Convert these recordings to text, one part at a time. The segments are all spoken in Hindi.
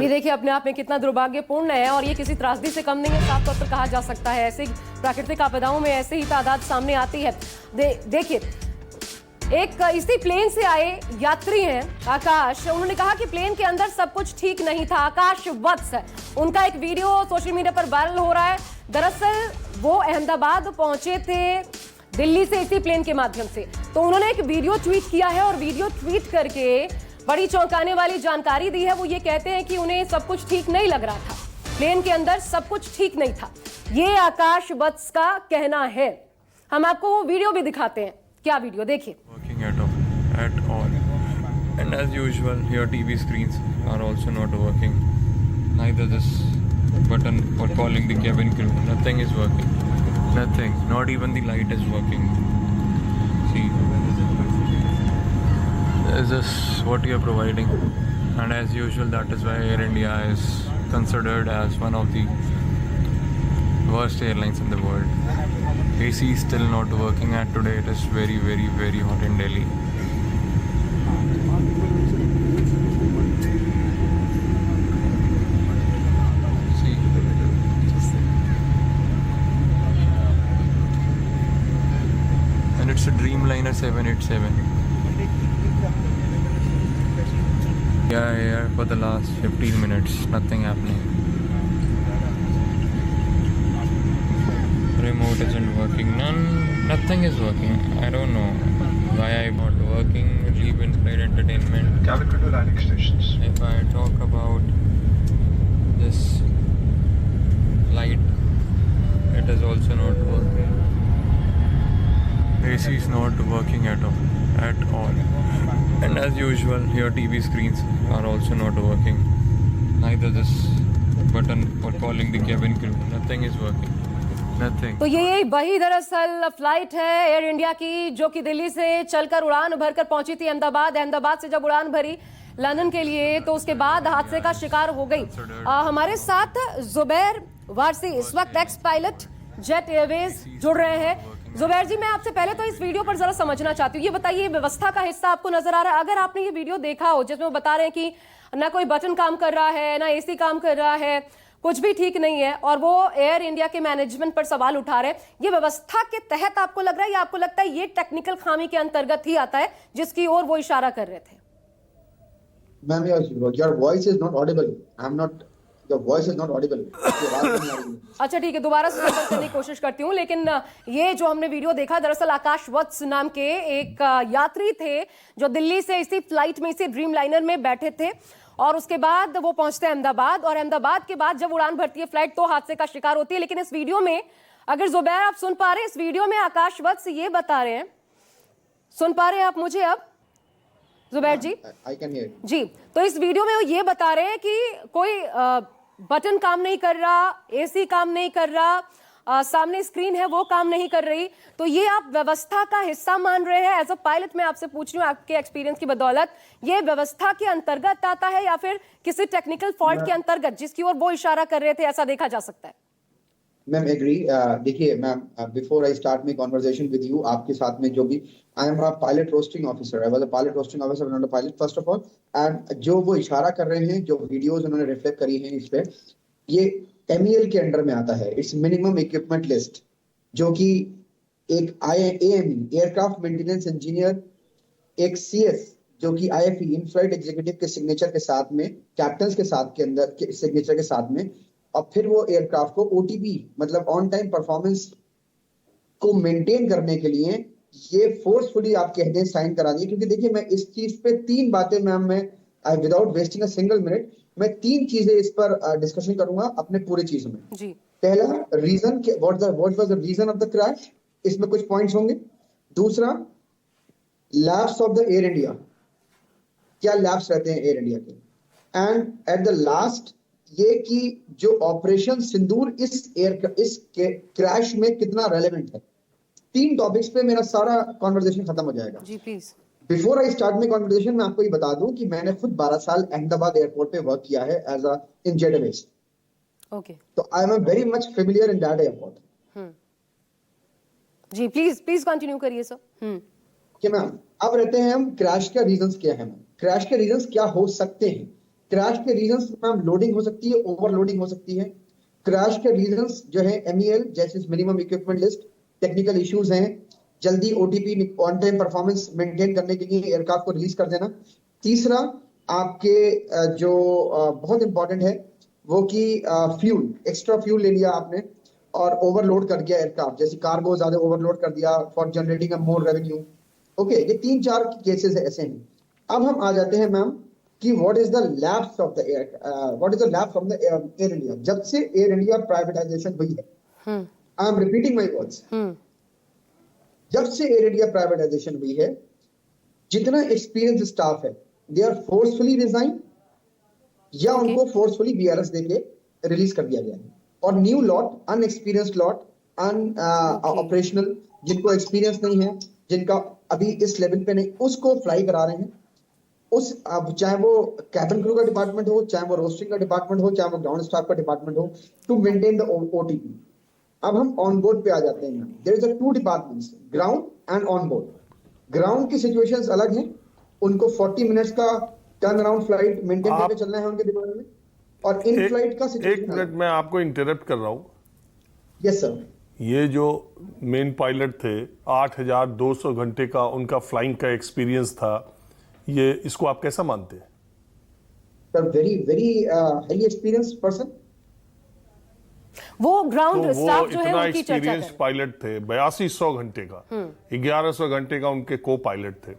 ये देखिए अपने आप में कितना दुर्भाग्यपूर्ण है और ये किसी त्रासदी से कम नहीं है, साफ तौर पर कहा जा सकता है। ऐसे प्राकृतिक आपदाओं में ऐसे ही तादाद सामने आती है। देखिए एक इसी प्लेन से आए यात्री हैं आकाश, उन्होंने कहा कि प्लेन के अंदर सब कुछ ठीक नहीं था। आकाश वत्स है, उनका एक वीडियो सोशल मीडिया पर वायरल हो रहा है। दरअसल वो अहमदाबाद पहुंचे थे दिल्ली से इसी प्लेन के माध्यम से, तो उन्होंने एक वीडियो ट्वीट किया है और वीडियो ट्वीट करके बड़ी चौंकाने वाली जानकारी दी है। वो ये कहते हैं कि उन्हें सब कुछ ठीक नहीं लग रहा था, प्लेन के अंदर सब कुछ ठीक नहीं था। ये आकाश वत्स का कहना है। हम आपको वो वीडियो भी दिखाते हैं। क्या वीडियो देखिए। Working at all. And as usual, your TV screens are also not working. Neither this button for calling the cabin crew. Nothing is working. Nothing. Not even the light is working. See, this is what you are providing. And as usual, that is why Air India is considered as one of the worst airlines in the world. AC is still not working, and today it is very, very, very hot in Delhi. See, and it's a Dreamliner 787. Yeah, for the last 15 minutes, nothing happening. Remote isn't working. Nothing is working. I don't know why I'm not working. Leave in-flight entertainment. Cabin crew to landing stations. If I talk about this light, it is also not working. AC is not working at all. And as usual, your TV screens are also not working. Neither this button for calling the cabin crew. Nothing is working. तो ये वही दरअसल फ्लाइट है एयर इंडिया की जो कि दिल्ली से चलकर उड़ान भरकर पहुंची थी अहमदाबाद से जब उड़ान भरी लंदन के लिए तो उसके बाद हादसे का शिकार हो गई। हमारे साथ जुबैर वारसी इस वक्त एक्स पायलट जेट एयरवेज जुड़ रहे हैं। जुबैर जी, मैं आपसे पहले तो इस वीडियो पर जरा समझना चाहती हूँ, ये बताइए व्यवस्था का हिस्सा आपको नजर आ रहा है? अगर आपने ये वीडियो देखा हो जिसमें वो बता रहे हैं कि ना कोई बटन काम कर रहा है, ना एसी काम कर रहा है, कुछ भी ठीक नहीं है, और वो एयर इंडिया के मैनेजमेंट पर सवाल उठा रहे हैं, ये व्यवस्था के तहत आपको लग रहा है या आपको लगता है ये टेक्निकल खामी के अंतर्गत ही आता है जिसकी ओर वो इशारा कर रहे थे? Ma'am, your voice is not Audible. I am not, your voice is not Audible. अच्छा ठीक है, दोबारा से संपर्क करने की कोशिश करती हूँ। लेकिन ये जो हमने वीडियो देखा, दरअसल आकाश वत्स नाम के एक यात्री थे जो दिल्ली से इसी फ्लाइट में, इसी ड्रीम लाइनर में बैठे थे और उसके बाद वो पहुंचते हैं अहमदाबाद, और अहमदाबाद के बाद जब उड़ान भरती है फ्लाइट तो हादसे का शिकार होती है। लेकिन इस वीडियो में, अगर जुबैर आप सुन पा रहे हैं, इस वीडियो में आकाश वत्स ये बता रहे हैं, सुन पा रहे हैं आप मुझे अब जुबैर जी? आई कैन हियर जी। तो इस वीडियो में वो ये बता रहे हैं कि कोई बटन काम नहीं कर रहा, एसी काम नहीं कर रहा, सामने स्क्रीन है वो काम नहीं कर रही। तो ये आप व्यवस्था का हिस्सा मान रहे हैं? एज अ पायलट मैं आपसे पूछ रही हूँ, आपके एक्सपीरियंस की बदौलत, ये व्यवस्था के अंतर्गत आता है या फिर किसी टेक्निकल फॉल्ट के अंतर्गत जिसकी ओर वो इशारा कर रहे थे, ऐसा देखा जा सकता है? Ma'am agree. देखिए ma'am, before I start my conversation with you, आपके साथ में जो भी, I am a pilot rostering officer. I was a pilot rostering officer, not a pilot first of all. And जो वो इशारा कर रहे हैं, जो वीडियोस उन्होंने रिफ्लेक्ट करी हैं इस पे, ये MEL के अंडर में आता है। इट्स मिनिमम इक्विपमेंट लिस्ट, जो कि एक AME एयरक्राफ्ट मेंटेनेंस इंजीनियर, एक CS जो कि IFE इन फ्लाइट एग्जीक्यूटिव के सिग्नेचर के साथ में, कैप्टन के साथ के अंदर के सिग्नेचर के साथ में, और फिर वो एयरक्राफ्ट को OTP मतलब ऑन टाइम परफॉर्मेंस को मेंटेन करने के लिए ये फोर्सफुली आप कह दें साइन करा दिए। क्योंकि देखिए मैं इस चीज पे 3 बातें मैम, मैं without wasting a single minute, मैं 3 चीजें इस पर डिस्कशन करूंगा अपने पूरे चीजों में जी। पहला, reason, what was the reason of the crash, इसमें कुछ पॉइंट्स होंगे। दूसरा, lapse of the Air India, क्या लैप्स रहते हैं एयर इंडिया के, एंड एट द लास्ट ये कि जो ऑपरेशन सिंदूर इस क्रैश में कितना रेलेवेंट है। 3 टॉपिक्स पे मेरा सारा कॉन्वर्सेशन खत्म हो जाएगा। जी please. Before I start my conversation, मैं आपको ये बता दूं कि मैंने खुद 12 साल अहमदाबाद एयरपोर्ट पे वर्क किया है as a in Jet Airways. Okay. तो I am very much familiar in that airport. जी प्लीज कंटिन्यू करिए सर। कि मैम, अब रहते हैं हम क्रैश का रीजंस क्या है। मैम, क्रैश के रीजंस क्या हो सकते हैं? क्रैश के रीजंस मैम लोडिंग हो सकती है, ओवरलोडिंग हो सकती है। क्रैश के रीजंस जो है MEL जैसे minimum equipment list, technical issues हैं, जल्दी OTP on time performance maintain करने के लिए एयरक्राफ्ट को रिलीज कर देना। तीसरा आपके जो बहुत इंपॉर्टेंट है वो कि फ्यूल, एक्स्ट्रा फ्यूल ले लिया आपने और ओवरलोड कर दिया एयरक्राफ्ट, जैसे कार्गो ज्यादा ओवरलोड कर दिया for generating a more revenue. Okay, ये 3-4 केसेस ऐसे हैं। अब हम आ जाते हैं मैम कि what is the lapse of the what is the lapse from the Air India. जब से एयर इंडिया प्राइवेटाइजेशन हुई है, I am repeating my words, जब से एयर इंडिया प्राइवेटाइजेशन हुई है, जितना एक्सपीरियंस स्टाफ है दे आर फोर्सफुली रिजाइन या उनको फोर्सफुली BRS देके रिलीज कर दिया गया है, और new lot, inexperienced lot, operational, जिनको एक्सपीरियंस नहीं है, जिनका अभी इस लेवल पे नहीं, उसको फ्लाई करा रहे हैं। उस चाहे वो कैबिन क्रू का डिपार्टमेंट हो, चाहे वो रोस्टिंग का डिपार्टमेंट हो, चाहे वो ग्राउंड स्टाफ का डिपार्टमेंट हो, टू मेंटेन द OTP। अब हम ऑन बोर्ड पे आ जाते हैं। There is a 2 departments, ground and on board. Ground की सिचुएशंस अलग हैं, उनको 40 मिनट्स का टर्न अराउंड फ्लाइट मेंटेन करके चलना है उनके डिपार्टमेंट में, और इन फ्लाइट का सिचुएशन। 1 मिनट मैं आपको इंटरप्ट कर रहा हूं। Yes sir. ये जो मेन पायलट थे, 8,200 घंटे का उनका फ्लाइंग का एक्सपीरियंस था, ये इसको आप कैसा मानते हैं? Sir very very highly experience person. वो ग्राउंड तो स्टाफ वो जो है इतना उनकी चर्चा एक्सपीरियंस करें। पायलट थे, 8200 घंटे का, 1100 घंटे का उनके को पायलट थे।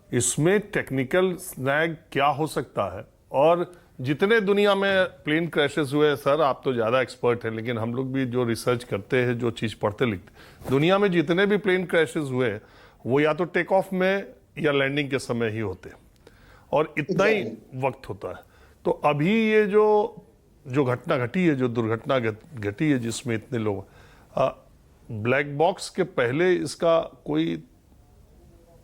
इसमें टेक्निकल स्नैग क्या हो सकता है? और जितने दुनिया में प्लेन क्रैशेस हुए, सर आप तो ज्यादा एक्सपर्ट हैं, लेकिन हम लोग भी जो रिसर्च करते हैं, जो चीज पढ़ते लिखते, दुनिया में जितने भी प्लेन क्रैशेस हुए वो या तो टेक ऑफ में या लैंडिंग के समय ही होते, और इतना ही वक्त होता है। तो अभी ये जो घटना घटी है, जो दुर्घटना घटी है जिसमें इतने लोग, ब्लैक बॉक्स के पहले इसका कोई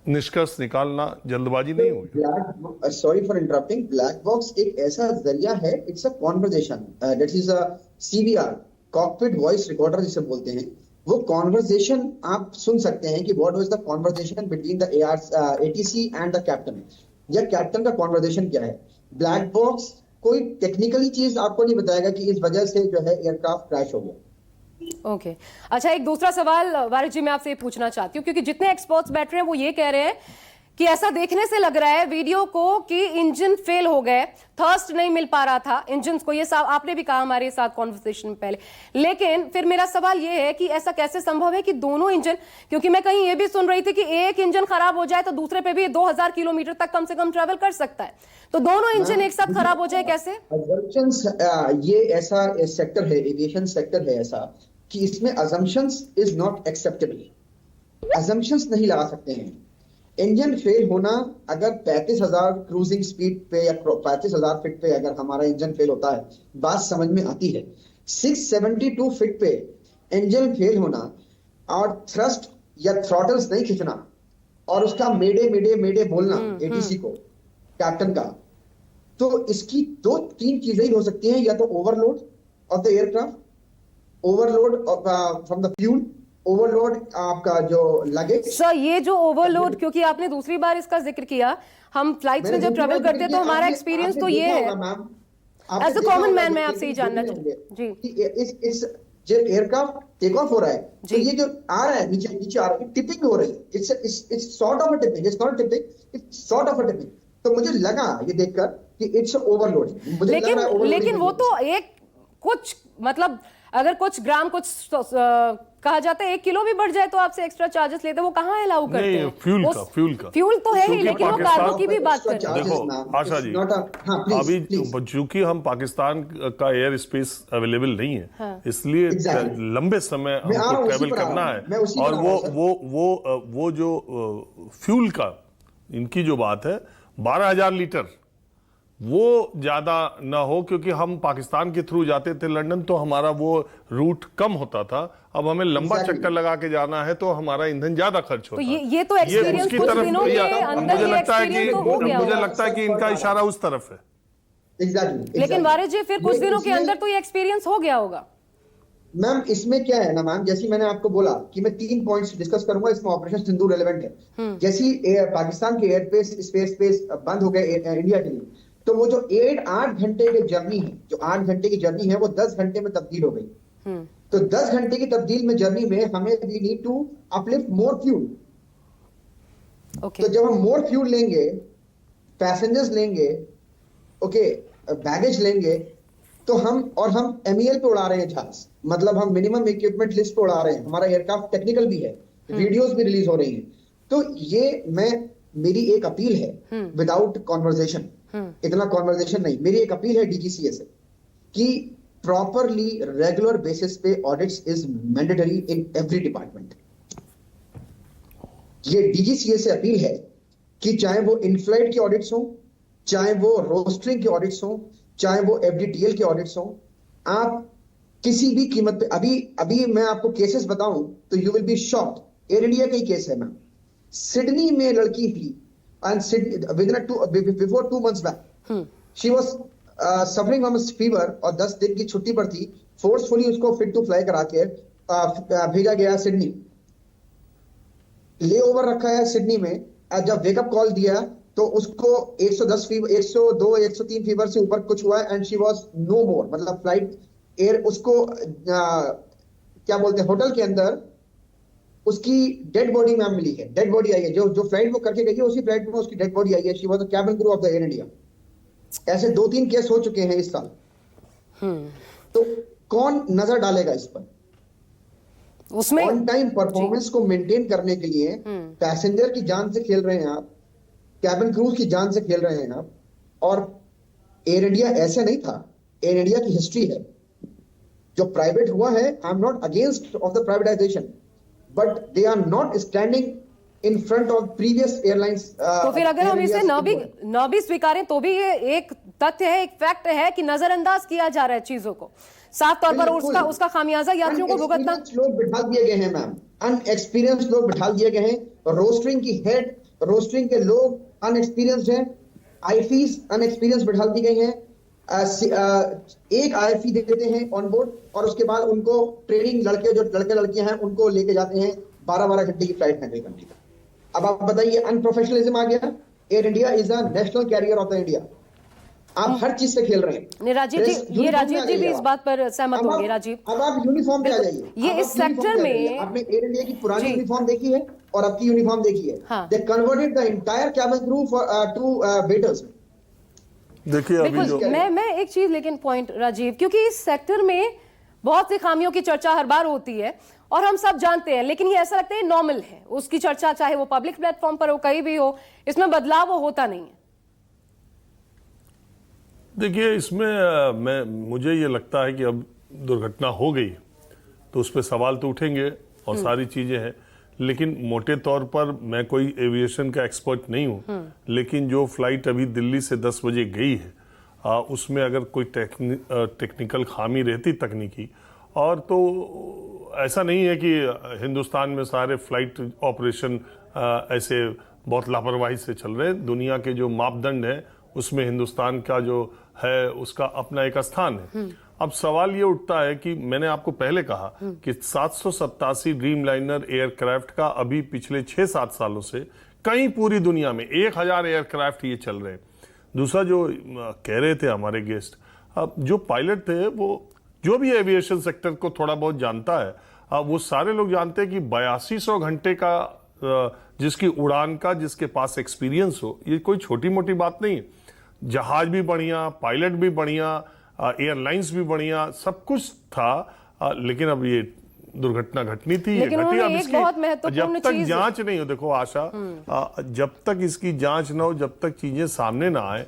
निष्कर्ष निकालना जल्दबाजी नहीं होगी? Sorry for interrupting. Black box एक ऐसा जरिया है, it's a conversation, that is a CVR, cockpit voice recorder जिसे बोलते हैं। वो कॉन्वर्जेशन आप सुन सकते हैं कि what was the conversation between the ATC and the captain, या कैप्टन का कॉन्वर्जेशन क्या है। ब्लैक बॉक्स कोई टेक्निकली चीज आपको नहीं बताएगा कि इस वजह से जो है एयरक्राफ्ट क्रैश हो गया। ओके अच्छा, एक दूसरा सवाल वारिस जी मैं आपसे ये पूछना चाहती हूँ, क्योंकि जितने एक्सपर्ट्स बैठ रहे हैं वो ये कह रहे हैं कि ऐसा देखने से लग रहा है वीडियो को कि इंजन फेल हो गए, थर्स्ट नहीं मिल पा रहा था इंजन को। ये आपने भी कहा हमारे साथ कॉन्वर्सेशन में पहले, लेकिन फिर मेरा सवाल ये है कि ऐसा कैसे संभव है कि दोनों इंजन, क्योंकि मैं कहीं ये भी सुन रही थी कि एक इंजन खराब हो जाए तो दूसरे पे भी 2000 किलोमीटर तक कम से कम ट्रेवल कर सकता है, तो दोनों इंजन एक साथ खराब हो जाए कैसे? ये ऐसा सेक्टर है, एविएशन सेक्टर है ऐसा कि इसमें assumptions is not acceptable. assumptions नहीं लगा सकते हैं। इंजन फेल होना, अगर 35,000 क्रूजिंग स्पीड पे या 35,000 फीट पे अगर हमारा इंजन फेल होता है, बात समझ में आती है। 672 फीट पे इंजन फेल होना और थ्रस्ट या थ्रॉटल्स नहीं खींचना और उसका मेडे मेडे मेडे बोलना ATC को, कैप्टन का, तो इसकी 2-3 चीजें ही हो सकती हैं, या तो overload of the aircraft, overload from the fuel, overload आपका जो लगेज। सर ये जो ओवरलोड, क्योंकि आपने दूसरी बार इसका जिक्र किया, हम फ्लाइट्स में जब ट्रेवल करते हैं तो हमारा एक्सपीरियंस तो ये है, एज अ कॉमन मैन मैं आपसे ही जानना चाहती हूँ जी। इस जो एयरक्राफ्ट टेक ऑफ हो रहा है, तो ये जो आ रहा है नीचे आ रहा है, टिपिंग हो रही है, it's sort of a tipping, it's not tipping, it's sort of a tipping. तो मुझे लगा ये देखकर कि इट्स ओवरलोड। मुझे लग रहा है लेकिन वो तो एक कुछ मतलब अगर कुछ ग्राम कुछ कहा जाता है 1 किलो भी बढ़ जाए तो आपसे एक्स्ट्रा चार्जेस लेते हैं, वो कहाँ अलाउ करते हैं? फ्यूल तो है ही, लेकिन वो कार्गो की भी बात कर रहे हैं। देखो आशा जी, अभी चूंकि हम पाकिस्तान का एयर स्पेस अवेलेबल नहीं है, इसलिए लंबे समय हमको ट्रेवल करना है, और वो जो फ्यूल का इनकी जो बात है 12,000 लीटर वो ज्यादा ना हो, क्योंकि हम पाकिस्तान के थ्रू जाते थे लंदन, तो हमारा वो रूट कम होता था। अब हमें लंबा चक्कर लगा के जाना है तो हमारा ईंधन ज्यादा खर्च होता है। ये तो एक्सपीरियंस कुछ दिनों के अंदर मुझे लगता है एक्सपीरियंस तो हो गया, मुझे लगता है कि इनका इशारा उस तरफ है। लेकिन वारिस जी फिर कुछ दिनों के अंदर तो ये एक्सपीरियंस हो गया होगा। मैम इसमें क्या है ना मैम, जैसे मैंने आपको बोला कि मैं 3 पॉइंट्स डिस्कस करूंगा, इसमें ऑपरेशन सिंदूर रेलेवेंट है। जैसे पाकिस्तान के एयर स्पेस बंद हो गए इंडिया के लिए, तो वो जो 8 घंटे की जर्नी है, जो 8 घंटे की जर्नी है, वो 10 घंटे में तब्दील हो गई। तो 10 घंटे की तब्दील में जर्नी में हमें we need to uplift more fuel. Okay तो जब हम मोर फ्यूल लेंगे, पैसेंजर्स लेंगे, ओके, बैगेज लेंगे, तो हम MEL पे उड़ा रहे हैं जहाज, मतलब हम मिनिमम इक्विपमेंट लिस्ट पे उड़ा रहे हैं। हमारा एयरक्राफ्ट टेक्निकल भी है, वीडियोस भी रिलीज हो रही हैं। तो ये मेरी एक अपील है, विदाउट कॉन्वर्जेशन, इतना कॉन्वर्जेशन नहीं, मेरी एक अपील है DGCA से कि प्रॉपरली रेगुलर बेसिस पे audits is mandatory in every department. ये DGCA से अपील है कि चाहे वो इन फ्लाइट की ऑडिट्स हो, चाहे वो रोस्टरिंग की ऑडिट्स हो, चाहे वो FDTL की ऑडिट्स हो, आप किसी भी कीमत पे, अभी मैं आपको केसेस बताऊं तो you will be shocked. Air India का ही केस है मैम, सिडनी में लड़की थी, and before 2 months back she was suffering from fever, और 10 दिन की छुट्टी पर थी। फोर्सफुली उसको फिट टू फ्लाई करा के भेजा गया सिडनी, ले ओवर रखा है सिडनी में। जब वेकअप कॉल दिया तो उसको 110 फीवर, 102 103 फीवर से ऊपर कुछ हुआ है, एंड शी वाज नो मोर, मतलब फ्लाइट एयर उसको क्या बोलते हैं, होटल के अंदर उसकी डेड बॉडी मैम मिली है, डेड बॉडी आई है, जो फ्लाइट वो करके गई है उसी फ्लाइट में उसकी डेड बॉडी आई है। She was the cabin crew of the Air India. ऐसे 2-3 केस हो चुके हैं इस साल। तो कौन नजर डालेगा इस पर? उसमें ऑन टाइम परफॉर्मेंस को मेंटेन करने के लिए पैसेंजर की जान से खेल रहे हैं आप, कैबिन क्रूज की जान से खेल रहे हैं आप। और एयर इंडिया ऐसे नहीं था, एयर इंडिया की हिस्ट्री है। जो प्राइवेट हुआ है, I am not against of the privatisation, but they are not standing in front of previous airlines. तो फिर अगर हम इसे न भी स्वीकारें तो भी ये एक तथ्य है, एक फैक्ट है कि नजरअंदाज किया जा रहा है चीजों को, साफ तौर पर उसका खामियाजा यात्रियों को भुगतना। लोग बिठा दिए गए हैं मैम, अनएक्सपीरियंस्ड लोग बिठा दिए गए हैं। रोस्टरिंग की हेड, रोस्टरिंग के लोग अनएक्सपीरियंस्ड हैं, IFEs अनएक्सपीरियंस बिठा दी गई हैं। एक IFE देते हैं ऑन बोर्ड, और उसके बाद उनको ट्रेनिंग, जो लड़के लड़कियां हैं उनको लेके जाते हैं 12-12 घंटे की फ्लाइट हैंडल करने का। अब आप बताइए, अनप्रोफेशनलिज्म आ गया। Air India is a national carrier of the India. आप हर चीज से खेल रहे हैं। राजीव जी भी इस बात पर सहमत होंगे। राजीव, अब आप यूनिफॉर्म पे आ जाइए। ये इस सेक्टर में आपने एयर इंडिया की पुरानी यूनिफॉर्म देखी है और अब की यूनिफॉर्म देखी है। They converted the entire cabin crew to waiters. देखिए अभी जो मैं एक चीज, लेकिन पॉइंट राजीव, क्योंकि इस सेक्टर में बहुत सी खामियों की चर्चा हर बार होती है और हम सब जानते हैं, लेकिन ये ऐसा लगता है नॉर्मल है, उसकी चर्चा चाहे वो पब्लिक प्लेटफॉर्म पर हो, कहीं भी हो, इसमें बदलाव वो होता नहीं है। देखिए इसमें मुझे ये लगता है कि अब दुर्घटना हो गई तो उस पर सवाल तो उठेंगे और सारी चीजें हैं, लेकिन मोटे तौर पर मैं कोई एविएशन का एक्सपर्ट नहीं हूं, लेकिन जो फ्लाइट अभी दिल्ली से 10 बजे गई है उसमें अगर कोई टेक्निकल खामी रहती तकनीकी, और तो ऐसा नहीं है कि हिंदुस्तान में सारे फ्लाइट ऑपरेशन ऐसे बहुत लापरवाही से चल रहे हैं। दुनिया के जो मापदंड है उसमें हिंदुस्तान का जो है उसका अपना एक स्थान है। अब सवाल ये उठता है कि मैंने आपको पहले कहा कि 787 ड्रीमलाइनर एयरक्राफ्ट का अभी पिछले 6-7 सालों से कहीं पूरी दुनिया में 1000 एयरक्राफ्ट ये चल रहे हैं। दूसरा जो कह रहे थे हमारे गेस्ट, अब जो पायलट थे वो जो भी एविएशन सेक्टर को थोड़ा बहुत जानता है वो सारे लोग जानते हैं कि 8200 घंटे का जिसकी उड़ान का जिसके पास एक्सपीरियंस हो, ये कोई छोटी मोटी बात नहीं है। जहाज भी बढ़िया, पायलट भी बढ़िया, एयरलाइंस भी बढ़िया, सब कुछ था, लेकिन अब ये दुर्घटना घटनी थी, ये घटी। अब इसकी जब तक जांच नहीं हो, देखो आशा, जब तक इसकी जांच ना हो, जब तक चीजें सामने ना आए,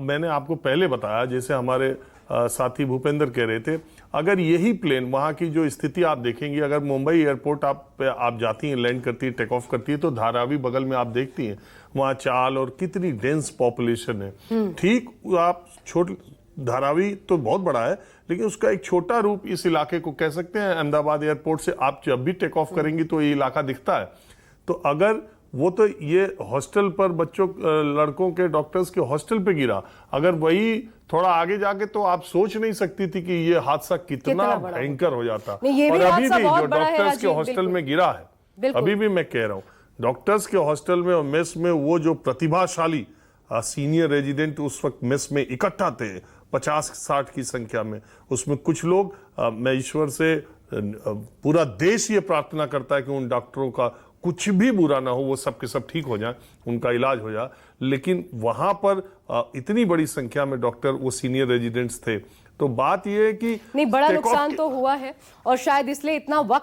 मैंने आपको पहले बताया, जैसे हमारे साथी भूपेंद्र कह रहे थे, अगर यही प्लेन वहां की जो स्थिति आप देखेंगे, अगर मुंबई एयरपोर्ट आप जाती हैं, लैंड करती है, टेक ऑफ करती है, तो धारावी बगल में आप देखती हैं वहां चाल और कितनी डेंस पॉपुलेशन है। ठीक, आप धारावी तो बहुत बड़ा है, लेकिन उसका एक छोटा रूप इस इलाके को कह सकते हैं। अहमदाबाद एयरपोर्ट से आप जब भी टेक ऑफ करेंगी तो ये इलाका दिखता है। तो अगर वो तो ये हॉस्टल पर बच्चों, लड़कों के डॉक्टर्स के हॉस्टल पे गिरा, अगर वही थोड़ा आगे जाके तो आप सोच नहीं सकती थी कि ये हादसा कितना भयंकर हो जाता। और अभी भी जो डॉक्टर्स के हॉस्टल में गिरा है, अभी भी मैं कह रहा हूं, डॉक्टर्स के हॉस्टल में और मेस में वो जो प्रतिभाशाली सीनियर रेजिडेंट उस वक्त मेस में इकट्ठा थे 50-60 की संख्या में। उसमें कुछ लोग, मैं ईश्वर से पूरा देश ये प्रार्थना करता है कि उन डॉक्टरों का कुछ भी बुरा ना हो, वो सब के सब ठीक हो जाए, उनका इलाज हो जाए। लेकिन वहां पर इतनी बड़ी संख्या में डॉक्टर, वो सीनियर रेजिडेंट्स थे। तो बात ये है कि नहीं, बड़ा नुकसान तो हुआ है और शायद इसलिए इतना वक्त